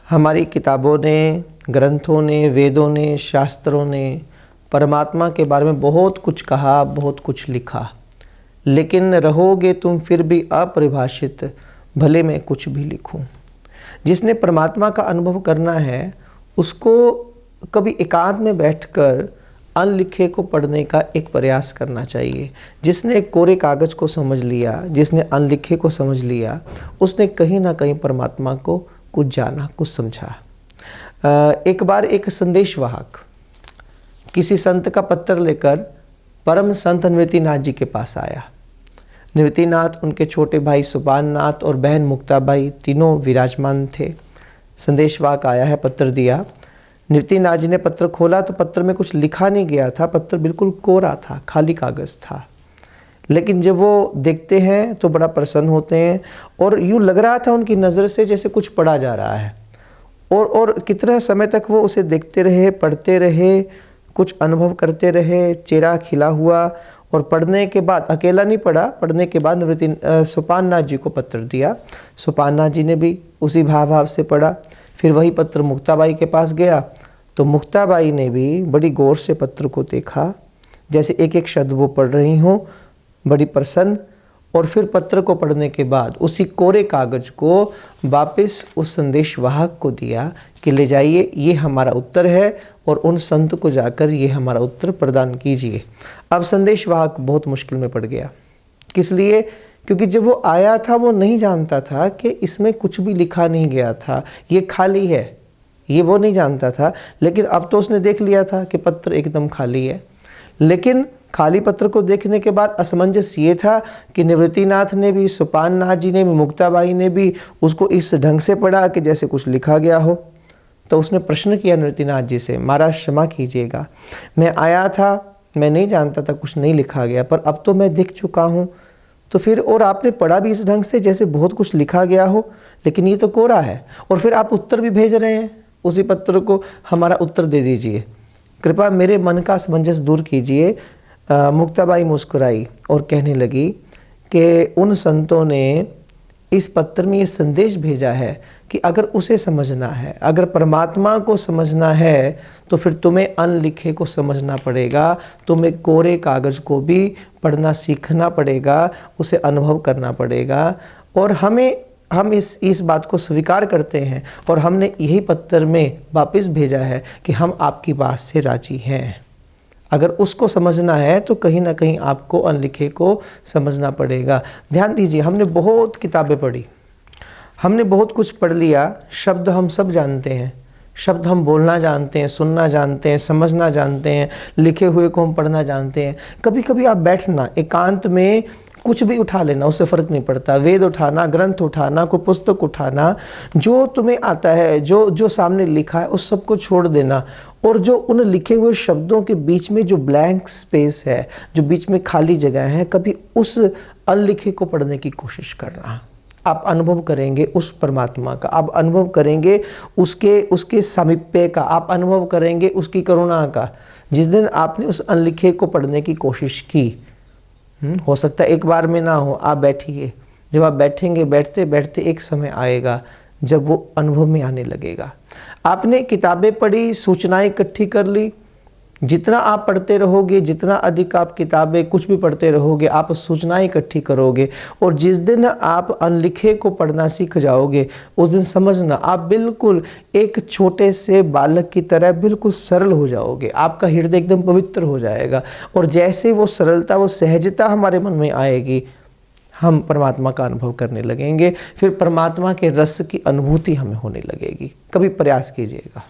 हमारी किताबों ने, ग्रंथों ने, वेदों ने, शास्त्रों ने परमात्मा के बारे में बहुत कुछ कहा, बहुत कुछ लिखा, लेकिन रहोगे तुम फिर भी अपरिभाषित, भले मैं कुछ भी लिखूं। जिसने परमात्मा का अनुभव करना है उसको कभी एकांत में बैठकर अनलिखे को पढ़ने का एक प्रयास करना चाहिए। जिसने कोरे कागज को समझ लिया, जिसने अनलिखे को समझ लिया, उसने कहीं ना कहीं परमात्मा को कुछ जाना, कुछ समझा। एक बार एक संदेशवाहक किसी संत का पत्र लेकर परम संत निवृत्तिनाथ जी के पास आया। निवृत्तिनाथ, उनके छोटे भाई सोपान नाथ और बहन मुक्ताबाई तीनों विराजमान थे। संदेशवाहक आया है, पत्र दिया। निवृत्तिनाथ जी ने पत्र खोला तो पत्र में कुछ लिखा नहीं गया था, पत्र बिल्कुल कोरा था, खाली कागज था। लेकिन जब वो देखते हैं तो बड़ा प्रसन्न होते हैं और यूँ लग रहा था उनकी नज़र से जैसे कुछ पढ़ा जा रहा है। और कितना समय तक वो उसे देखते रहे, पढ़ते रहे, कुछ अनुभव करते रहे, चेहरा खिला हुआ। और पढ़ने के बाद अकेला नहीं पढ़ा, पढ़ने के बाद सोपान नाथ जी को पत्र दिया। सोपान नाथ जी ने भी उसी भाव से पढ़ा। फिर वही पत्र मुक्ताबाई के पास गया तो मुक्ताबाई ने भी बड़ी गौर से पत्र को देखा, जैसे एक एक शब्द वो पढ़ रही हों, बड़ी प्रसन्न। और फिर पत्र को पढ़ने के बाद उसी कोरे कागज को वापस उस संदेशवाहक को दिया कि ले जाइए, ये हमारा उत्तर है और उन संत को जाकर ये हमारा उत्तर प्रदान कीजिए। अब संदेशवाहक बहुत मुश्किल में पड़ गया। किस लिए? क्योंकि जब वो आया था वो नहीं जानता था कि इसमें कुछ भी लिखा नहीं गया था, ये खाली है, ये वो नहीं जानता था। लेकिन अब तो उसने देख लिया था कि पत्र एकदम खाली है। लेकिन खाली पत्र को देखने के बाद असमंजस ये था कि निवृत्तिनाथ ने भी, सोपान नाथ जी ने भी, मुक्ताबाई ने भी उसको इस ढंग से पढ़ा कि जैसे कुछ लिखा गया हो। तो उसने प्रश्न किया निवृत्तिनाथ जी से, महाराज क्षमा कीजिएगा, मैं आया था, मैं नहीं जानता था कुछ नहीं लिखा गया, पर अब तो मैं देख चुका हूँ। तो फिर और आपने पढ़ा भी इस ढंग से जैसे बहुत कुछ लिखा गया हो, लेकिन ये तो कोरा है। और फिर आप उत्तर भी भेज रहे हैं उसी पत्र को, हमारा उत्तर दे दीजिए, कृपया मेरे मन का असमंजस दूर कीजिए। मुक्ताबाई मुस्कुराई और कहने लगी कि उन संतों ने इस पत्र में ये संदेश भेजा है कि अगर उसे समझना है, अगर परमात्मा को समझना है, तो फिर तुम्हें अनलिखे को समझना पड़ेगा, तुम्हें कोरे कागज को भी पढ़ना सीखना पड़ेगा, उसे अनुभव करना पड़ेगा। और हम इस बात को स्वीकार करते हैं और हमने यही पत्र में वापस भेजा है कि हम आपकी बात से राजी हैं। अगर उसको समझना है तो कहीं ना कहीं आपको अनलिखे को समझना पड़ेगा। ध्यान दीजिए, हमने बहुत किताबें पढ़ी, हमने बहुत कुछ पढ़ लिया, शब्द हम सब जानते हैं, शब्द हम बोलना जानते हैं, सुनना जानते हैं, समझना जानते हैं, लिखे हुए को हम पढ़ना जानते हैं। कभी कभी आप बैठना एकांत में, कुछ भी उठा लेना, उससे फ़र्क नहीं पड़ता, वेद उठाना, ग्रंथ उठाना, कोई पुस्तक उठाना, जो तुम्हें आता है, जो सामने लिखा है उस सबको छोड़ देना। और जो उन लिखे हुए शब्दों के बीच में जो ब्लैंक स्पेस है, जो बीच में खाली जगह है, कभी उस अनलिखे को पढ़ने की कोशिश करना। आप अनुभव करेंगे उस परमात्मा का, आप अनुभव करेंगे उसके सामीप्य का, आप अनुभव करेंगे उसकी करुणा का। जिस दिन आपने उस अनलिखे को पढ़ने की कोशिश की, हो सकता है एक बार में ना हो, आप बैठिए। जब आप बैठेंगे, बैठते बैठते एक समय आएगा जब वो अनुभव में आने लगेगा। आपने किताबें पढ़ी, सूचनाएं इकट्ठी कर ली, जितना आप पढ़ते रहोगे, जितना अधिक आप किताबें कुछ भी पढ़ते रहोगे, आप सूचनाएं इकट्ठी करोगे। और जिस दिन आप अनलिखे को पढ़ना सीख जाओगे, उस दिन समझना आप बिल्कुल एक छोटे से बालक की तरह बिल्कुल सरल हो जाओगे। आपका हृदय एकदम पवित्र हो जाएगा। और जैसे वो सरलता, वो सहजता हमारे मन में आएगी, हम परमात्मा का अनुभव करने लगेंगे। फिर परमात्मा के रस की अनुभूति हमें होने लगेगी। कभी प्रयास कीजिएगा।